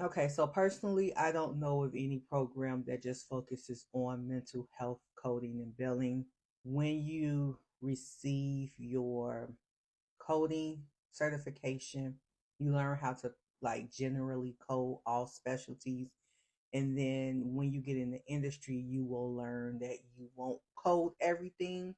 Okay, so personally, I don't know of any program that just focuses on mental health coding and billing. When you receive your coding certification, you learn how to like generally code all specialties. And then when you get in the industry, you will learn that you won't code everything.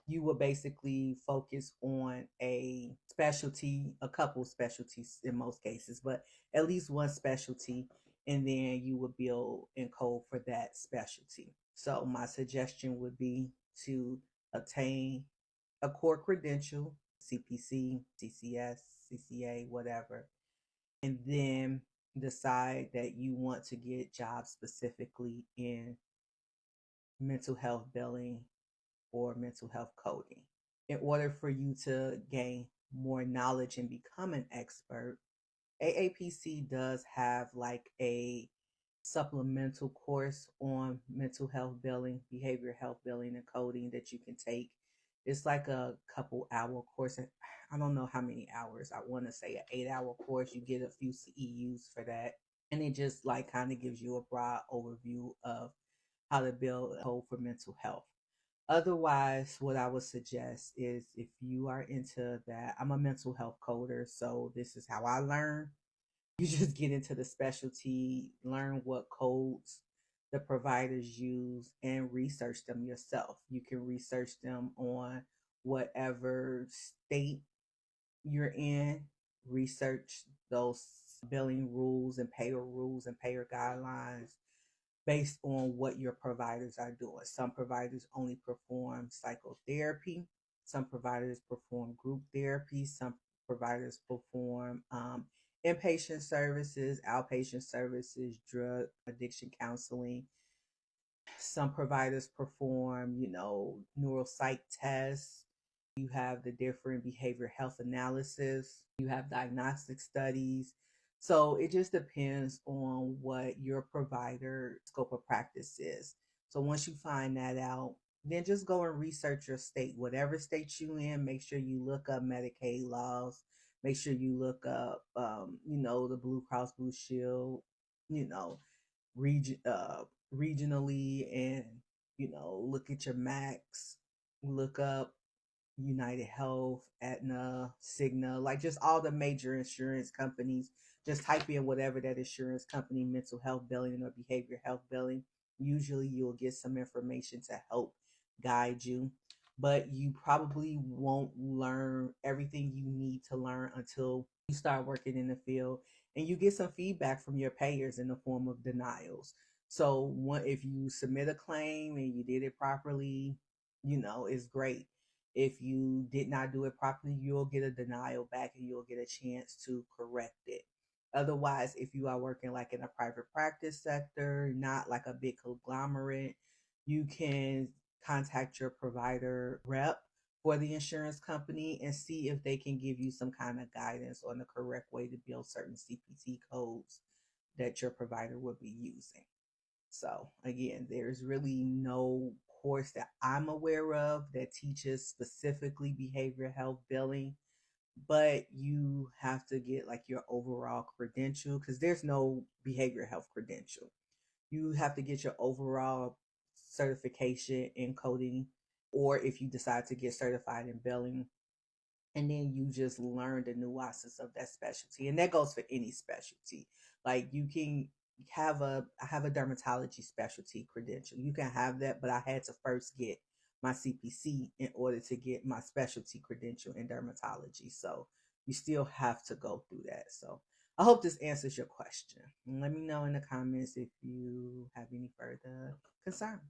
You will basically focus on a specialty, a couple specialties in most cases, but at least one specialty, and then you will build and code for that specialty. So my suggestion would be to obtain a core credential, CPC, CCS, CCA, whatever, and then decide that you want to get jobs specifically in mental health billing or mental health coding. In order for you to gain more knowledge and become an expert, AAPC does have like a supplemental course on mental health billing, behavioral health billing, and coding that you can take. It's like a couple hour course. I don't know how many hours. I want to say an 8 hour course. You get a few CEUs for that. And it just like kind of gives you a broad overview of how to build a code for mental health. Otherwise, what I would suggest is if you are into that, I'm a mental health coder, so this is how I learn. You just get into the specialty, learn what codes the providers use, and research them yourself. You can research them on whatever state you're in, research those billing rules and payer rules and payer guidelines based on what your providers are doing. Some providers only perform psychotherapy, some providers perform group therapy, some providers perform inpatient services, outpatient services, drug addiction counseling. Some providers perform, neuropsych tests. You have the different behavior health analysis. You have diagnostic studies. So it just depends on what your provider scope of practice is. So once you find that out, then just go and research your state. Whatever state you in, make sure you look up Medicaid laws. Make sure you look up, the Blue Cross Blue Shield, you know, region regionally, and look at your max, look up United Health, Aetna, Cigna, like just all the major insurance companies. Just type in whatever that insurance company, mental health billing or behavior health billing. Usually you'll get some information to help guide you, but you probably won't learn everything you need to learn until you start working in the field and you get some feedback from your payers in the form of denials. So if you submit a claim and you did it properly, it's great. If you did not do it properly, you'll get a denial back and you'll get a chance to correct it. Otherwise, if you are working like in a private practice sector, not like a big conglomerate, you can contact your provider rep for the insurance company and see if they can give you some kind of guidance on the correct way to build certain CPT codes that your provider will be using. So again, there's really no course that I'm aware of that teaches specifically behavioral health billing, but you have to get like your overall credential because there's no behavioral health credential. You have to get your overall certification in coding, or if you decide to get certified in billing, and then you just learn the nuances of that specialty, and that goes for any specialty. Like you can I have a dermatology specialty credential. You can have that, but I had to first get my CPC in order to get my specialty credential in dermatology. So you still have to go through that. So I hope this answers your question. And let me know in the comments if you have any further concerns.